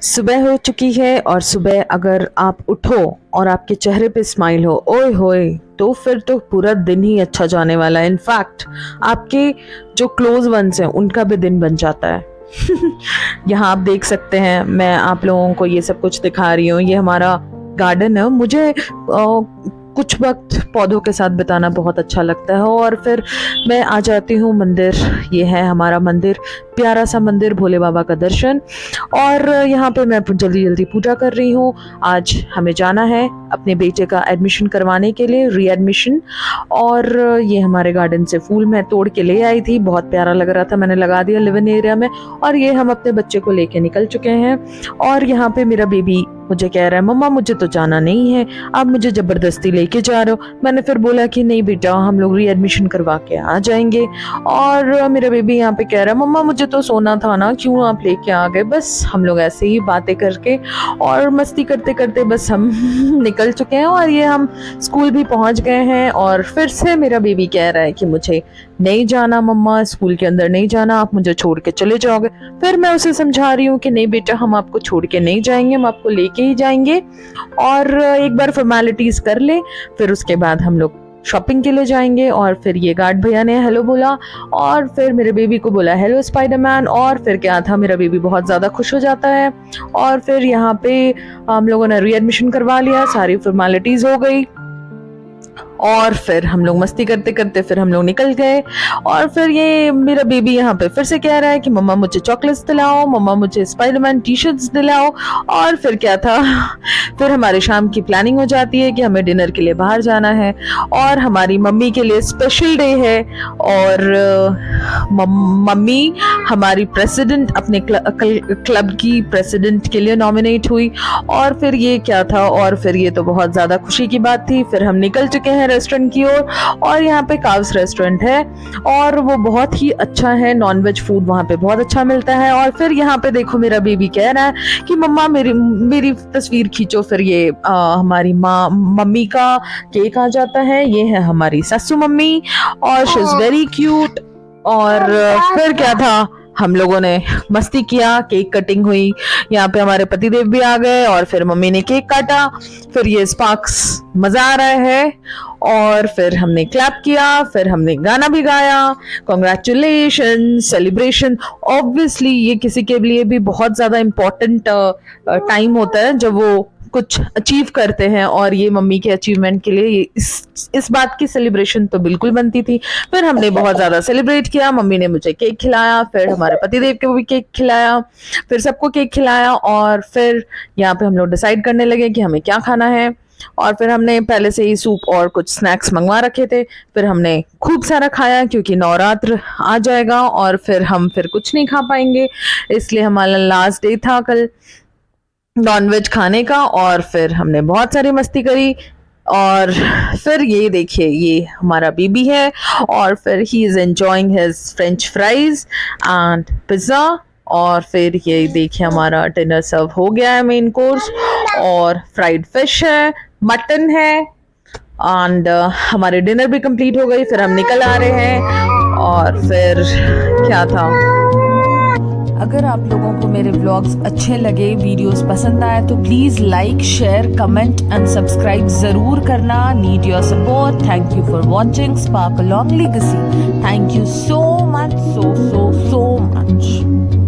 सुबह हो चुकी है और सुबह अगर आप उठो और आपके चेहरे पे स्माइल हो, ओए होए, तो फिर तो पूरा दिन ही अच्छा जाने वाला है। इनफैक्ट आपके जो क्लोज वंस हैं उनका भी दिन बन जाता है। यहाँ आप देख सकते हैं, मैं आप लोगों को ये सब कुछ दिखा रही हूँ। ये हमारा गार्डन है। मुझे कुछ वक्त पौधों के साथ बिताना बहुत अच्छा लगता है और फिर मैं आ जाती हूँ मंदिर। ये है हमारा मंदिर, प्यारा सा मंदिर, भोले बाबा का दर्शन। और यहाँ पे मैं जल्दी जल्दी पूजा कर रही हूँ। आज हमें जाना है अपने बेटे का एडमिशन करवाने के लिए, रीएडमिशन। और ये हमारे गार्डन से फूल मैं तोड़ के ले आई थी, बहुत प्यारा लग रहा था, मैंने लगा दिया लिव इन एरिया में। और ये हम अपने बच्चे को लेके निकल चुके हैं। और यहाँ पे मेरा बेबी मुझे कह रहा है, मम्मा मुझे तो जाना नहीं है, आप मुझे जबरदस्ती लेके जा रहे हो। मैंने फिर बोला कि नहीं बेटा, हम लोग रीएडमिशन करवा के आ जाएंगे। और मेरा बेबी यहाँ पे कह रहा है, मम्मा मुझे तो सोना था ना, क्यों आप लेके आ गए। बस हम लोग ऐसे ही बातें करके और मस्ती करते करते बस हम निकल चुके हैं। और ये हम स्कूल भी पहुंच गए हैं। और फिर से मेरा बेबी कह रहा है कि मुझे नहीं जाना मम्मा, स्कूल के अंदर नहीं जाना, आप मुझे छोड़ के चले जाओगे। फिर मैं उसे समझा रही हूँ कि नहीं बेटा, हम आपको छोड़ के नहीं जाएंगे, हम आपको लेके ही जाएंगे। और एक बार फॉर्मेलिटीज कर ले, फिर उसके बाद हम लोग शॉपिंग के लिए जाएंगे। और फिर ये गार्ड भैया ने हेलो बोला और फिर मेरे बेबी को बोला हेलो स्पाइडरमैन। और फिर क्या था, मेरा बेबी बहुत ज़्यादा खुश हो जाता है। और फिर यहाँ पे हम लोगों ने रीएडमिशन करवा लिया, सारी फॉर्मेलिटीज हो गई। और फिर हम लोग मस्ती करते करते फिर हम लोग निकल गए। और फिर ये मेरा बेबी यहाँ पे फिर से कह रहा है कि मम्मा मुझे चॉकलेट्स दिलाओ, मम्मा मुझे स्पाइडरमैन टी शर्ट्स दिलाओ। और फिर क्या था, फिर हमारी शाम की प्लानिंग हो जाती है कि हमें डिनर के लिए बाहर जाना है। और हमारी मम्मी के लिए स्पेशल डे है। और मम्मी हमारी प्रेसिडेंट, अपने क्लब की प्रेसिडेंट के लिए नॉमिनेट हुई। और फिर ये क्या था, और फिर ये तो बहुत ज़्यादा खुशी की बात थी। फिर हम निकल चुके हैं रेस्टोरेंट की ओर। और यहाँ पे काव्स रेस्टोरेंट है और वो बहुत ही अच्छा है, नॉनवेज फूड वहाँ पे बहुत अच्छा मिलता है। और फिर यहाँ पे देखो, मेरा बेबी कह रहा है कि मम्मा मेरी तस्वीर खींचो। फिर ये हमारी मम्मी का केक आ जाता है। ये है हमारी सासू मम्मी और शी इज वेरी क्यूट। और फिर क्या था, हम लोगों ने मस्ती किया, केक कटिंग हुई। यहाँ पे हमारे पतिदेव भी आ गए और फिर मम्मी ने केक काटा। फिर ये स्पार्क्स, मजा आ रहा है। और फिर हमने क्लैप किया, फिर हमने गाना भी गाया, कॉन्ग्रेचुलेशन, सेलिब्रेशन। ऑब्वियसली ये किसी के लिए भी बहुत ज्यादा इम्पोर्टेंट टाइम होता है जब वो कुछ अचीव करते हैं। और ये मम्मी के अचीवमेंट के लिए इस बात की सेलिब्रेशन तो बिल्कुल बनती थी। फिर हमने बहुत ज़्यादा सेलिब्रेट किया, मम्मी ने मुझे केक खिलाया, फिर हमारे पतिदेव को भी केक खिलाया, फिर सबको केक खिलाया। और फिर यहाँ पे हम लोग डिसाइड करने लगे कि हमें क्या खाना है। और फिर हमने पहले से ही सूप और कुछ स्नैक्स मंगवा रखे थे। फिर हमने खूब सारा खाया क्योंकि नवरात्र आ जाएगा और फिर हम फिर कुछ नहीं खा पाएंगे, इसलिए हमारा लास्ट डे था कल नॉनवेज खाने का। और फिर हमने बहुत सारी मस्ती करी। और फिर ये देखिए, ये हमारा बेबी है और फिर he is enjoying his French fries and pizza. और फिर ये देखिए, हमारा डिनर सर्व हो गया है, मेन कोर्स, और फ्राइड फिश है, मटन है एंड हमारे डिनर भी कंप्लीट हो गई। फिर हम निकल आ रहे हैं। और फिर क्या था, अगर आप लोगों को मेरे व्लॉग्स अच्छे लगे, वीडियोस पसंद आए, तो please like, share, comment and subscribe ज़रूर करना। Need your support. Thank you for watching spark a long legacy. Thank you so much, so much.